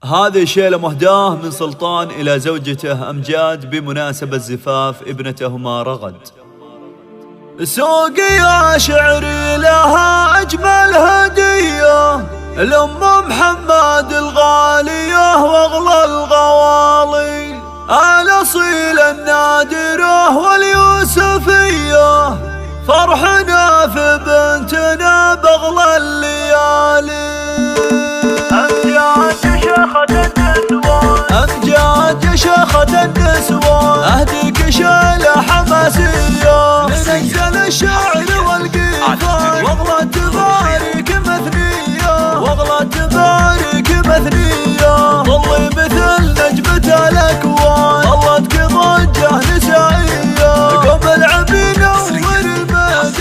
هذه شيلة مهداه من سلطان إلى زوجته أمجاد بمناسبة زفاف ابنتهما رغد. سوقي يا شعري لها أجمل هدية، الأم محمد الغالية وأغلى الغوالي، الأصيل النادرة واليوسفية، فرحنا في بنتنا بأغلى الليالي. أمجاد شيخة النسوان، أمجاد شيخة النسوان، أهديك شيلة حماسية لننزل الشعر والقيفان، واغلى تبارك مثنية، واغلى تبارك مثنية، ظلي مثل نجمة الأكوان، ظلتك ضجة نسائية، قوم العبي نور الميدان،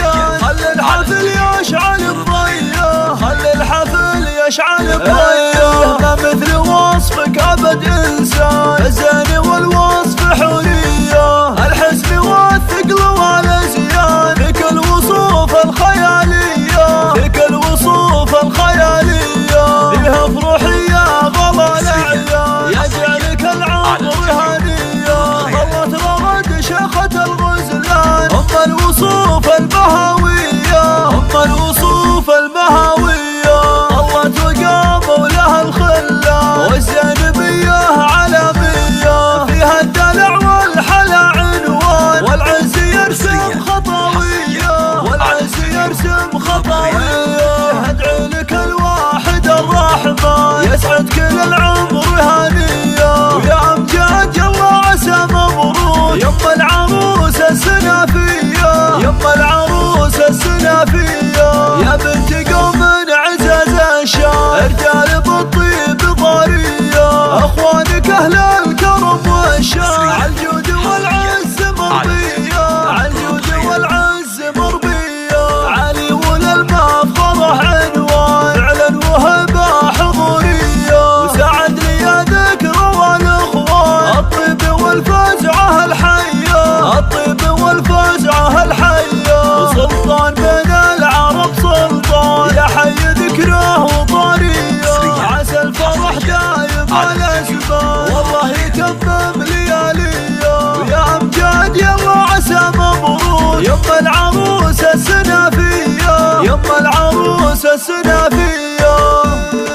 خلي الحفل يشعل بضيه، خلي الحفل يشعل بضيه، ما مثل وصفك أبد إنسان، الزين والوصف حورية، الحسن والثقل والأزيان، فيك الوصوف الخيالية، فيك الوصوف الخيالية، فيها فروحية غلا الأعيان، يجعلك العمر هنية، ظلت رغد شيخة الغزلان، أم الوصوف البهوية، أم الوصوف البهوية، ظلت وقاموا لها الخلة والزينبية علامية، فيها الدلع والحلا عنوان، والعز يرسم خطوية، والعز يرسم خطوية، أدعي لك الواحد الرحمن يسعد كل العمر هنية، ويا أمجاد يلا عسى مبروك، يما العروس السنافية، يما العروس السنافية، يا بنت قوم عزاز الشام، رجال بالطيب ضارية، اخوانك اهل الكرم والشام، عالجود والعز مربية، عالجود والعز مربية، علي وللمفخرة عنوان، فعلا وهبة حضورية، وسعد لي ذكرى والاخوان، الطيب والفزعة الحية، الطيب والفزعة الحية، وسلطان بين العرب سلطان، يا حي ذكره وطارية، عسى الفرح دايم الأزمان، والله يتمم لياليه، ويا أمجاد يلا عسى مبروك، يما العروس السنافية، يما العروس السنافية.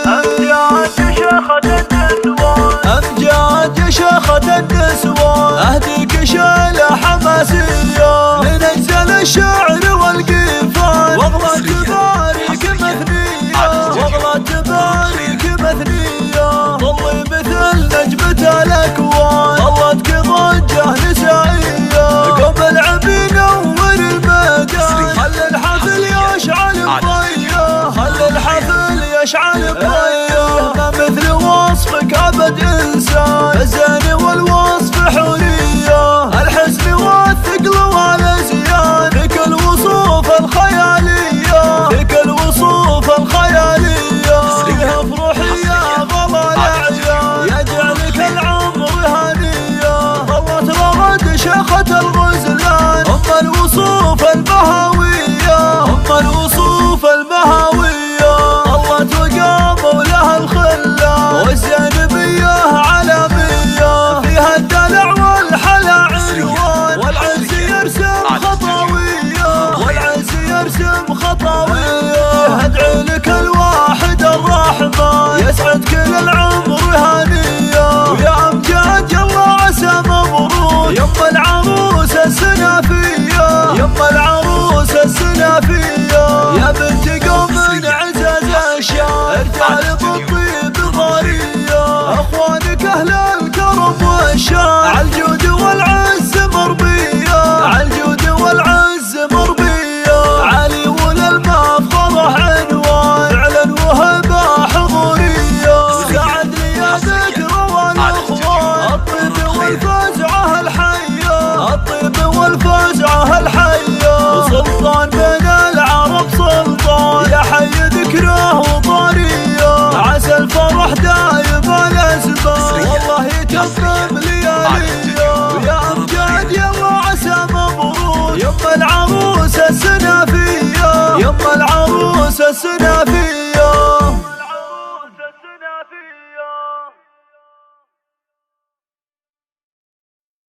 أمجاد شيخة النسوان، أمجاد شيخة النسوان، أهديك شيلة حماسية لننزل الشعر والقيفان، واغلى تبارك مثنية، واغلى تبارك مثنية، ظلي مثل نجمة الأكوان، ظلتك ضجة نسائية، قوم العبي نور الميدان، خلي الحفل يشعل بضيه، خلي الحفل يشعل بضيه، ما مثل وصفك أبد إنسان، الزين والوصف حورية، الحسن والثقل والأزيان، فيك الوصوف الخيالية، فيك الوصوف الخيالية، فيها فروحية غلا الأعيان، يجعلك العمر هنية، ظلت رغد شيخة الغزلان، أم الوصوف البهوية، أم الوصوف البهوية، ظلت وقاموا لها الخلة والزينبية علامية، فيها الدلع والحلا عنوان، والعز يرسم خطوية، والعز يرسم خطوية، أدعي لك الواحد الرحمن يسعد كل العمر هنية، ويا أمجاد يلا عسى مبروك، يما العروس السنافية، يما العروس السنافية، يا بنت قوم عزاز الشام، رجال